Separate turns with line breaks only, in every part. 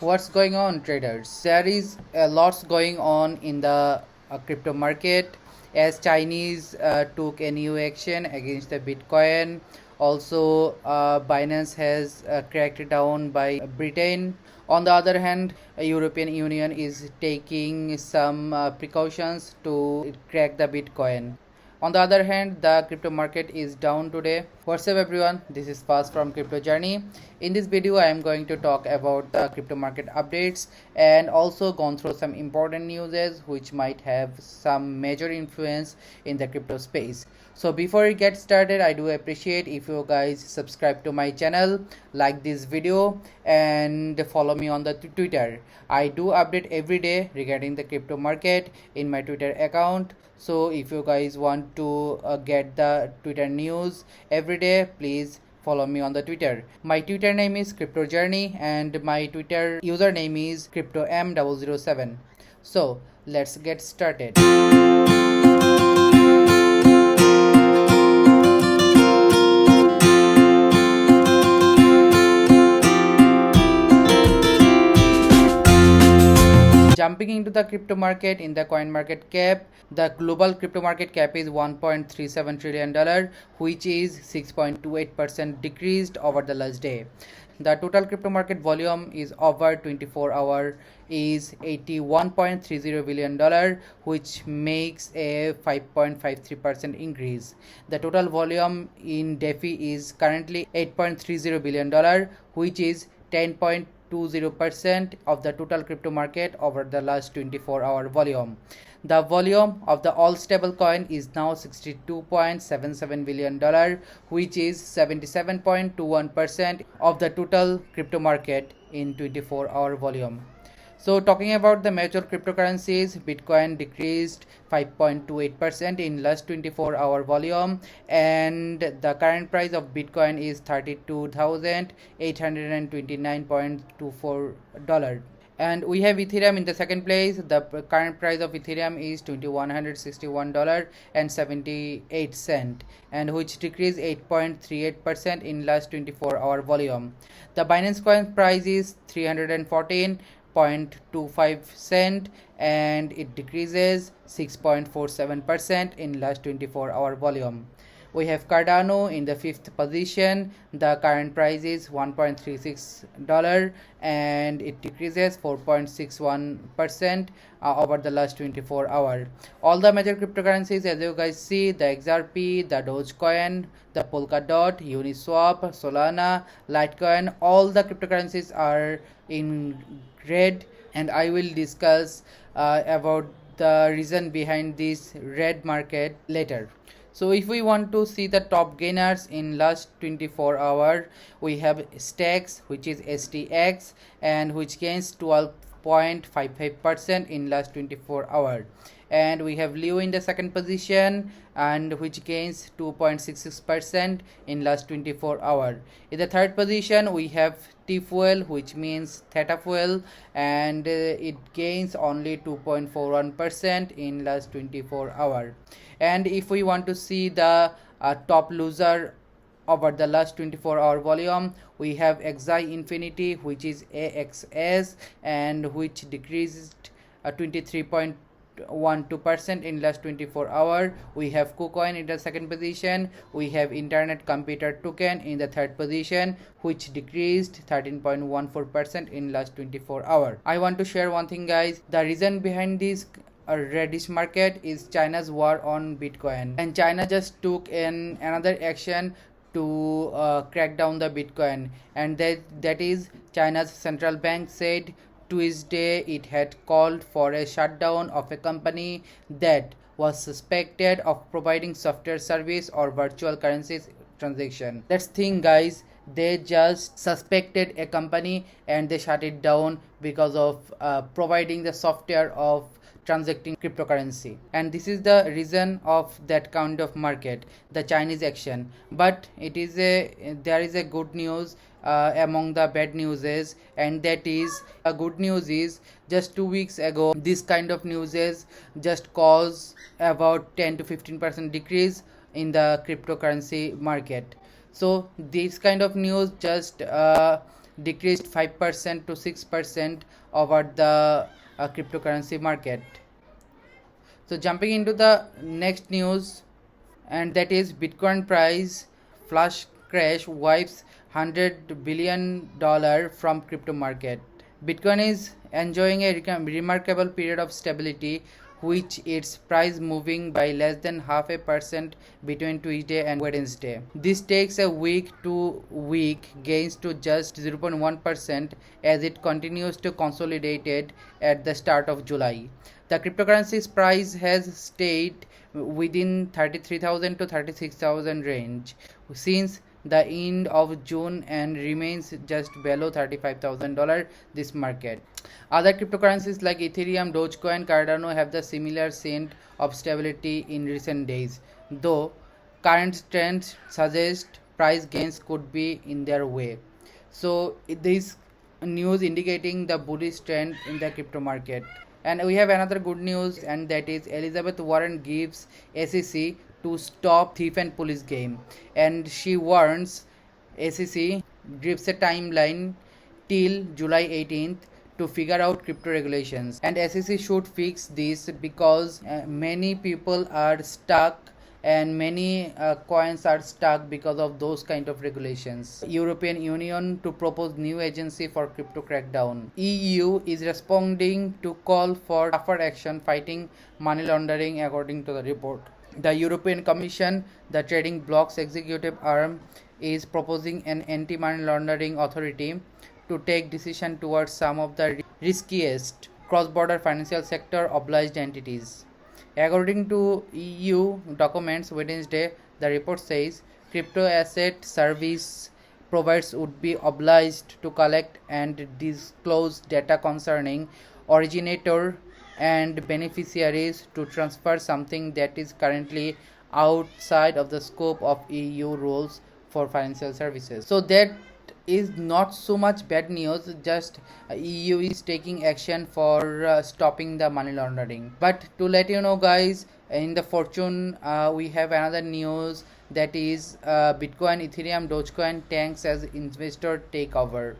What's going on, traders? There is a lots going on in the crypto market as Chinese took a new action against the Bitcoin. Also, Binance has cracked down by Britain. On the other hand, European Union is taking some precautions to crack the Bitcoin. On the other hand, the crypto market is down today. What's up everyone, this is Fast from Crypto Journey. In this video I am going to talk about the crypto market updates and also gone through some important news which might have some major influence in the crypto space. So before we get started, I do appreciate if you guys subscribe to my channel, like this video and follow me on the Twitter. I do update every day regarding the crypto market in my Twitter account. So if you guys want to get the Twitter news every day, please follow me on the Twitter. My Twitter name is Crypto Journey and my Twitter username is CryptoM007. So let's get started. Jumping into the crypto market, in the coin market cap, the global crypto market cap is $1.37 trillion, which is 6.28% decreased over the last day. The total crypto market volume is over 24 hour is $81.30 billion, which makes a 5.53% increase. The total volume in DeFi is currently $8.30 billion, which is 10.20% of the total crypto market over the last 24-hour volume. The volume of the all stable coin is now $62.77 billion, which is 77.21% of the total crypto market in 24-hour volume. So talking about the major cryptocurrencies, Bitcoin decreased 5.28% in last 24-hour volume, and the current price of Bitcoin is $32,829.24. And we have Ethereum in the second place. The current price of Ethereum is $2,161.78, and which decreased 8.38% in last 24-hour volume. The Binance coin price is 314.25 cent and it decreases 6.47% in last 24-hour volume. We have Cardano in the fifth position. The current price is $1.36 and it decreases 4.61% over the last 24 hours. All the major cryptocurrencies, as you guys see, the XRP, the Dogecoin, the Polkadot, Uniswap, Solana, Litecoin, all the cryptocurrencies are in red, and I will discuss about the reason behind this red market later. So if we want to see the top gainers in last 24 hours, we have Stacks, which is STX, and which gains 12.55% in last 24 hours. And we have Leo in the second position, and which gains 2.66% in last 24 hours. In the third position, we have T-Fuel, which means Theta Fuel, and it gains only 2.41% in last 24 hours. And if we want to see the top loser over the last 24-hour volume, we have Xi Infinity, which is AXS, and which decreased 23.12% in last 24 hours. We have KuCoin in the second position. We have Internet Computer Token in the third position, which decreased 13.14% in last 24 hours. I want to share one thing, guys. The reason behind this reddish market is China's war on Bitcoin, and China just took another action to crack down the Bitcoin, and that is China's central bank said Tuesday it had called for a shutdown of a company that was suspected of providing software service or virtual currencies transaction. Let's think, guys. They just suspected a company and they shut it down because of providing the software of transacting cryptocurrency, and this is the reason of that kind of market, the Chinese action. But there is a good news among the bad news, and that is a good news is just 2 weeks ago this kind of news just caused about 10 to 15% decrease in the cryptocurrency market. So this kind of news just decreased 5% to 6% over the cryptocurrency market. So jumping into the next news, and that is Bitcoin price flash crash wipes $100 billion from crypto market. Bitcoin is enjoying a remarkable period of stability, which its price moving by less than 0.5% between Tuesday and Wednesday. This takes a week to week gains to just 0.1% as it continues to consolidate at the start of July. The cryptocurrency's price has stayed within 33,000 to 36,000 range since the end of June and remains just below $35,000 this market. Other cryptocurrencies like Ethereum, Dogecoin, Cardano have the similar scent of stability in recent days, though current trends suggest price gains could be in their way. So this news indicating the bullish trend in the crypto market. And we have another good news, and that is Elizabeth Warren gives SEC to stop thief and police game, and she warns SEC gives a timeline till July 18th to figure out crypto regulations, and SEC should fix this because many people are stuck and many coins are stuck because of those kind of regulations. European Union to propose new agency for crypto crackdown. EU is responding to call for tougher action fighting money laundering according to the report. The European Commission, the trading bloc's executive arm, is proposing an anti-money laundering authority to take decision towards some of the riskiest cross-border financial sector obliged entities. According to EU documents Wednesday, the report says crypto asset service providers would be obliged to collect and disclose data concerning originator and beneficiaries to transfer, something that is currently outside of the scope of EU rules for financial services. So that is not so much bad news, just EU is taking action for stopping the money laundering. But to let you know guys, in the fortune we have another news, that is Bitcoin, Ethereum, Dogecoin tanks as investor takeover.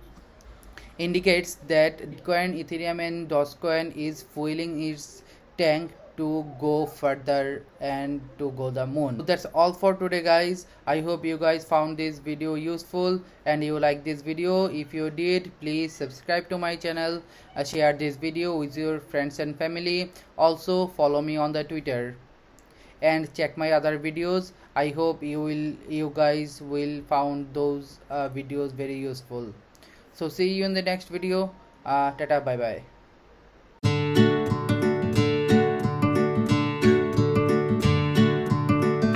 Indicates that Bitcoin, Ethereum and Dogecoin is fueling its tank to go further and to go the moon. So that's all for today guys. I hope you guys found this video useful and you like this video. If you did, please subscribe to my channel, share this video with your friends and family. Also follow me on the Twitter and check my other videos. I hope you guys will found those videos very useful. So see you in the next video. Tata, bye bye.